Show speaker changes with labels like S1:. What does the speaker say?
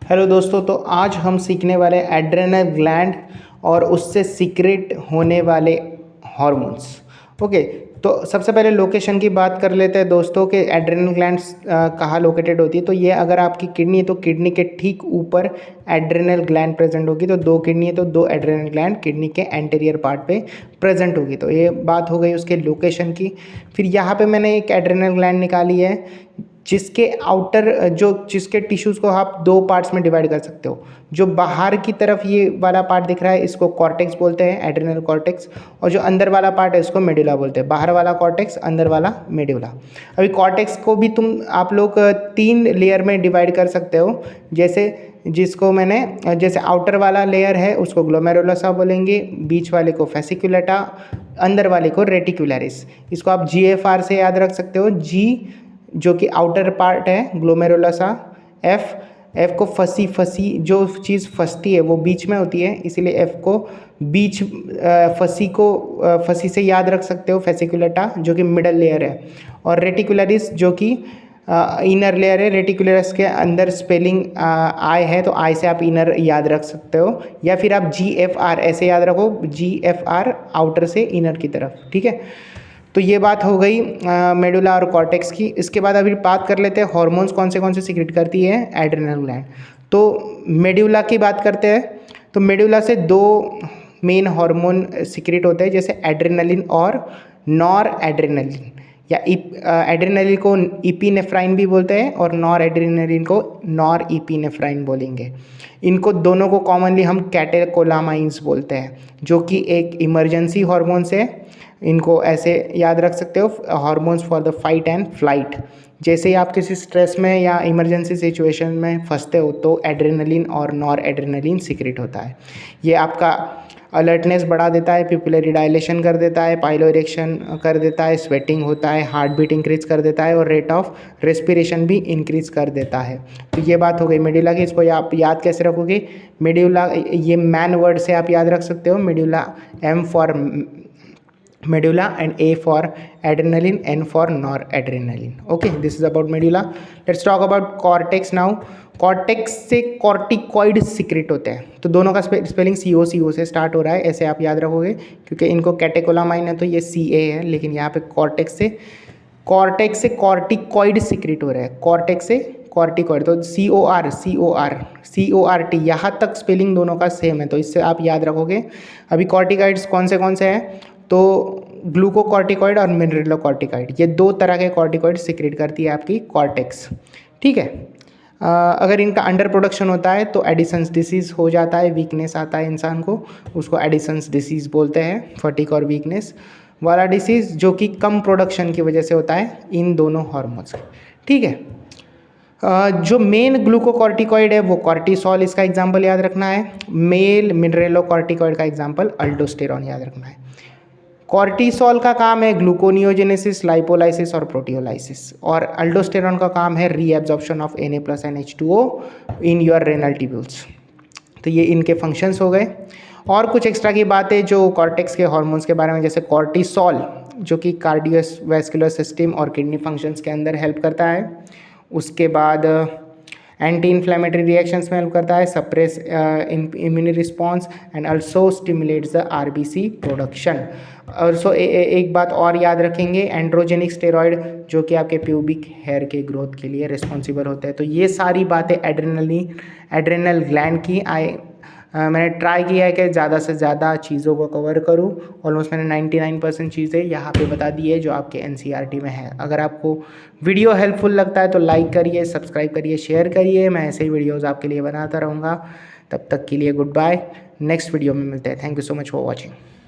S1: Hello दोस्तों, तो आज हम सीखने वाले एड्रेनल ग्लैंड और उससे सीक्रेट होने वाले हार्मोन्स। ओके, तो सबसे पहले लोकेशन की बात कर लेते हैं दोस्तों कि एड्रेनल ग्लैंड्स कहाँ लोकेटेड होती है। तो ये अगर आपकी किडनी है तो किडनी के ठीक ऊपर एड्रेनल ग्लैंड प्रेजेंट होगी। तो दो किडनी है तो दो एड्रेनल ग्लैंड किडनी के एंटीरियर पार्ट पे प्रेजेंट होगी। तो ये बात हो गई उसके लोकेशन की। फिर यहाँ पे मैंने एक एड्रेनल ग्लैंड निकाली है जिसके जिसके टिश्यूज़ को आप दो पार्ट्स में डिवाइड कर सकते हो। जो बाहर की तरफ ये वाला पार्ट दिख रहा है इसको कॉर्टेक्स बोलते हैं, एड्रेनल कॉर्टेक्स। और जो अंदर वाला पार्ट है इसको मेडुला बोलते हैं। बाहर वाला कॉर्टेक्स, अंदर वाला मेडुला। अभी कॉर्टेक्स को भी आप लोग 3 लेयर में डिवाइड कर सकते हो। जैसे आउटर वाला लेयर है उसको ग्लोमेरुलोसा बोलेंगे, बीच वाले को फेसिकुलेटा, अंदर वाले को रेटिकुलरिस। इसको आप GFR से याद रख सकते हो। जी जो कि आउटर पार्ट है ग्लोमेरुलोसा, एफ को फसी जो चीज़ फंसती है वो बीच में होती है, इसीलिए एफ को बीच फसी से याद रख सकते हो। फेसिकुलेटा जो कि मिडल लेयर है, और रेटिकुलरिस जो कि इनर लेयर है। रेटिकुलरिस के अंदर स्पेलिंग आई है, तो आई से आप इनर याद रख सकते हो, या फिर आप GFR ऐसे याद रखो, GFR आउटर से इनर की तरफ। ठीक है, तो ये बात हो गई मेडुला और कॉर्टेक्स की। इसके बाद अभी बात कर लेते हैं हार्मोन्स कौन से सीक्रेट करती है एड्रेनल ग्लैंड। तो मेडुला की बात करते हैं। तो मेडुला से 2 मेन हार्मोन सीक्रेट होते हैं, जैसे एड्रेनलिन और नॉर एड्रेनलिन, या एड्रेनलिन को इपिनेफ्राइन भी बोलते हैं और नॉर एड्रेनलिन को नॉर इपिनेफ्राइन बोलेंगे। इनको दोनों को कॉमनली हम कैटेकोलामाइंस बोलते हैं, जो कि एक इमरजेंसी हार्मोन्स है। इनको ऐसे याद रख सकते हो, hormones for the fight and flight. जैसे ही आप किसी स्ट्रेस में या इमरजेंसी सिचुएशन में फंसते हो तो एड्रेनलिन और नॉर एड्रेनलिन सीक्रेट होता है। ये आपका अलर्टनेस बढ़ा देता है, पिपुलरी डायलेशन कर देता है, पाइलो इरेक्शन कर देता है, स्वेटिंग होता है, हार्ट बीट इंक्रीज कर देता है और रेट ऑफ रेस्पिरेशन भी इंक्रीज कर देता है। तो ये बात हो गई मेडुला की। इसको आप याद कैसे रखोगे? मेडुला, ये मैन वर्ड से आप याद रख सकते हो। Medulla, M for medulla and A for adrenaline, N for noradrenaline. Okay, this is about medulla. Let's talk about cortex now. Cortex से कॉर्टिकॉइड सीक्रेट होते हैं। तो दोनों का स्पेलिंग CO से स्टार्ट हो रहा है, ऐसे आप याद रखोगे, क्योंकि इनको कैटेकोलामाइन है तो ये CA है, लेकिन यहाँ पे कॉर्टेक्स से कॉर्टिकॉइड सीक्रेट हो रहा है। कॉर्टेक्स से कॉर्टिकॉइड, तो CORT यहाँ तक स्पेलिंग दोनों का सेम है, तो इससे आप याद रखोगे। अभी कॉर्टिकॉइड्स कौन से हैं? तो ग्लूकोकॉर्टिकॉइड और मिनरलोकॉर्टिकॉइड, ये 2 तरह के कॉर्टिकॉइड सीक्रेट करती है आपकी कॉर्टेक्स। ठीक है, अगर इनका अंडर प्रोडक्शन होता है तो एडिसन्स डिसीज़ हो जाता है, वीकनेस आता है इंसान को, उसको एडिसन्स डिसीज़ बोलते हैं, फटीग और वीकनेस वाला डिसीज़, जो कि कम प्रोडक्शन की वजह से होता है इन दोनों हार्मोन्स। ठीक है, जो मेन ग्लूकोकॉर्टिकॉइड है वो कॉर्टिसोल, इसका एग्जाम्पल याद रखना है। मेल मिनरलोकॉर्टिकॉइड का एग्जाम्पल अल्डोस्टेरॉन याद रखना है। कॉर्टिसोल का काम है ग्लूकोनियोजेनेसिस, लाइपोलाइसिस और प्रोटियोलाइसिस, और अल्डोस्टेरॉन का काम है reabsorption of Na+NH2O in your renal tubules. तो ये इनके फंक्शंस हो गए। और कुछ एक्स्ट्रा की बातें जो कॉर्टेक्स के हार्मोन्स के बारे में, जैसे कॉर्टिसोल जो कि कार्डियोवैस्कुलर सिस्टम और किडनी फंक्शंस के अंदर हेल्प करता है। उसके बाद एंटी इन्फ्लेमेटरी रिएक्शंस में हेल्प करता है, suppress immune response and also stimulates the RBC production. Also एक बात और याद रखेंगे, एंड्रोजेनिक स्टेरॉइड जो कि आपके प्यूबिक हेयर के ग्रोथ के लिए रिस्पॉन्सिबल होते हैं। तो ये सारी बातें एड्रेनल ग्लैंड की मैंने ट्राई किया है कि ज़्यादा से ज़्यादा चीज़ों को कवर करूँ। ऑलमोस्ट मैंने 99% चीज़ें यहाँ पे बता दी है जो आपके NCERT में है। अगर आपको वीडियो हेल्पफुल लगता है तो लाइक करिए, सब्सक्राइब करिए, शेयर करिए। मैं ऐसे ही वीडियोज़ आपके लिए बनाता रहूँगा। तब तक के लिए गुड बाय, नेक्स्ट वीडियो में मिलते हैं। Thank you so much for watching.